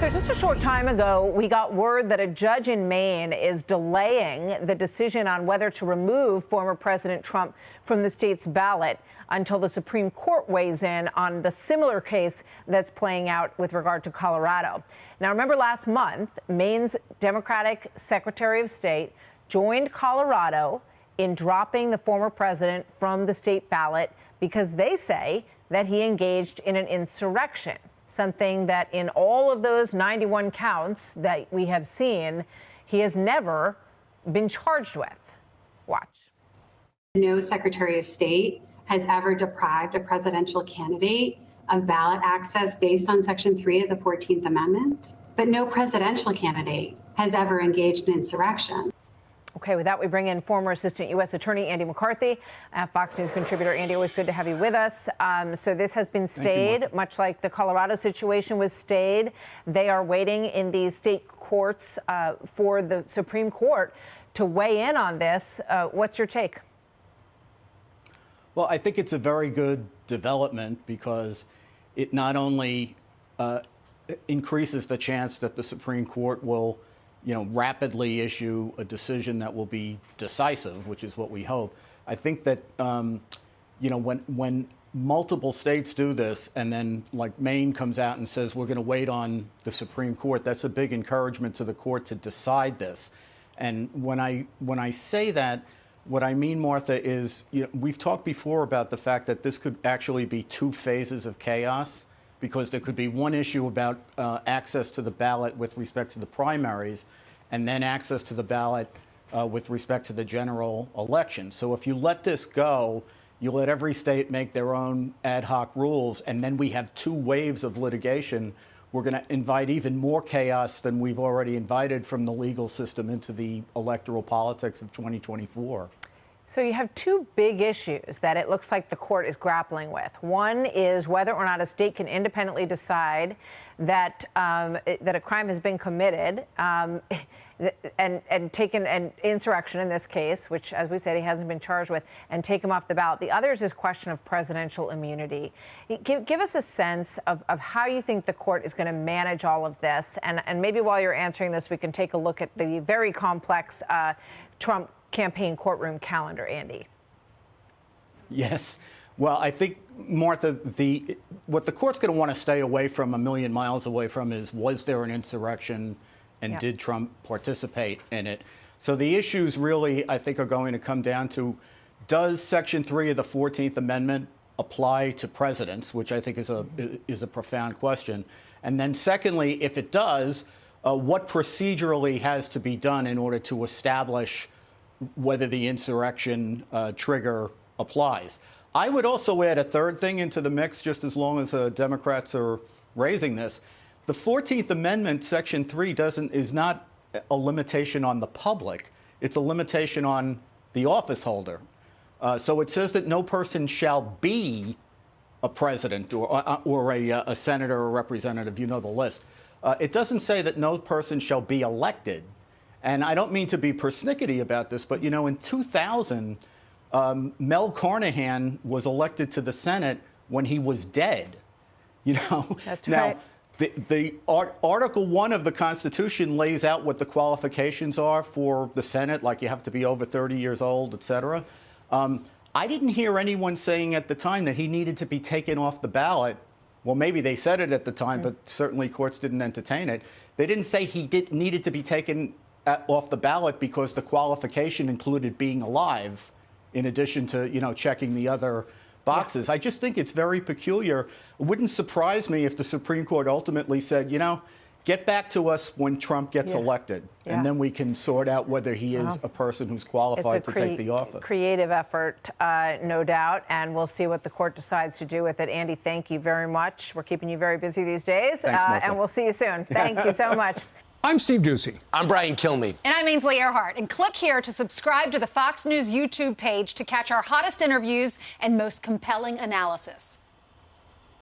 So just a short time ago, we got word that a judge in Maine is delaying the decision on whether to remove former President Trump from the state's ballot until the Supreme Court weighs in on the similar case that's playing out with regard to Colorado. Now, remember last month, Maine's Democratic Secretary of State joined Colorado in dropping the former president from the state ballot because they say that he engaged in an insurrection. Something that in all of those 91 counts that we have seen, he has never been charged with. Watch. No Secretary of State has ever deprived a presidential candidate of ballot access based on Section 3 of the 14th Amendment, but no presidential candidate has ever engaged in insurrection. Okay, with that, we bring in former Assistant U.S. Attorney Andy McCarthy, Fox News contributor. Andy, always good to have you with us. So this has been stayed, much like the Colorado situation was stayed. They are waiting in the state courts for the Supreme Court to weigh in on this. What's your take? Well, I think it's a very good development because it not only increases the chance that the Supreme Court will rapidly issue a decision that will be decisive, which is what we hope. I think that, when multiple states do this and then like Maine comes out and says, we're going to wait on the Supreme Court, that's a big encouragement to the court to decide this. And when I say that, what I mean, Martha, is we've talked before about the fact that this could actually be two phases of chaos, because there could be one issue about access to the ballot with respect to the primaries, and then access to the ballot with respect to the general election. So if you let this go, you let every state make their own ad hoc rules, and then we have two waves of litigation. We're going to invite even more chaos than we've already invited from the legal system into the electoral politics of 2024. So you have two big issues that it looks like the court is grappling with. One is whether or not a state can independently decide that that a crime has been committed and taken an insurrection in this case, which, as we said, he hasn't been charged with, and take him off the ballot. The other is this question of presidential immunity. Give us a sense of how you think the court is going to manage all of this. And maybe while you're answering this, we can take a look at the very complex Trump campaign courtroom calendar, Andy. Yes. Well, I think, Martha, what the court's going to want to stay away from, a million miles away from, is was there an insurrection and did Trump participate in it? So the issues really, I think, are going to come down to, does Section 3 of the 14th Amendment apply to presidents, which I think is a profound question. And then secondly, if it does, what procedurally has to be done in order to establish whether the insurrection trigger applies. I would also add a third thing into the mix, just as long as Democrats are raising this. The 14th Amendment, Section 3, is not a limitation on the public. It's a limitation on the office holder. So it says that no person shall be a president or a senator or representative. You know the list. It doesn't say that no person shall be elected. And I don't mean to be persnickety about this, but, in 2000, Mel Carnahan was elected to the Senate when he was dead. That's now, right. The Article 1 of the Constitution lays out what the qualifications are for the Senate, like you have to be over 30 years old, et cetera. I didn't hear anyone saying at the time that he needed to be taken off the ballot. Well, maybe they said it at the time, but certainly courts didn't entertain it. They didn't say he needed to be taken off the ballot because the qualification included being alive, in addition to, checking the other boxes. I just think it's very peculiar. It wouldn't surprise me if the Supreme Court ultimately said, get back to us when Trump gets elected, and then we can sort out whether he is a person who's qualified to take the office. Creative effort, no doubt, and we'll see what the court decides to do with it. Andy, thank you very much. We're keeping you very busy these days, Thanks, and we'll see you soon. Thank you so much. I'm Steve Doocy. I'm Brian Kilmeade. And I'm Ainsley Earhart. And click here to subscribe to the Fox News YouTube page to catch our hottest interviews and most compelling analysis.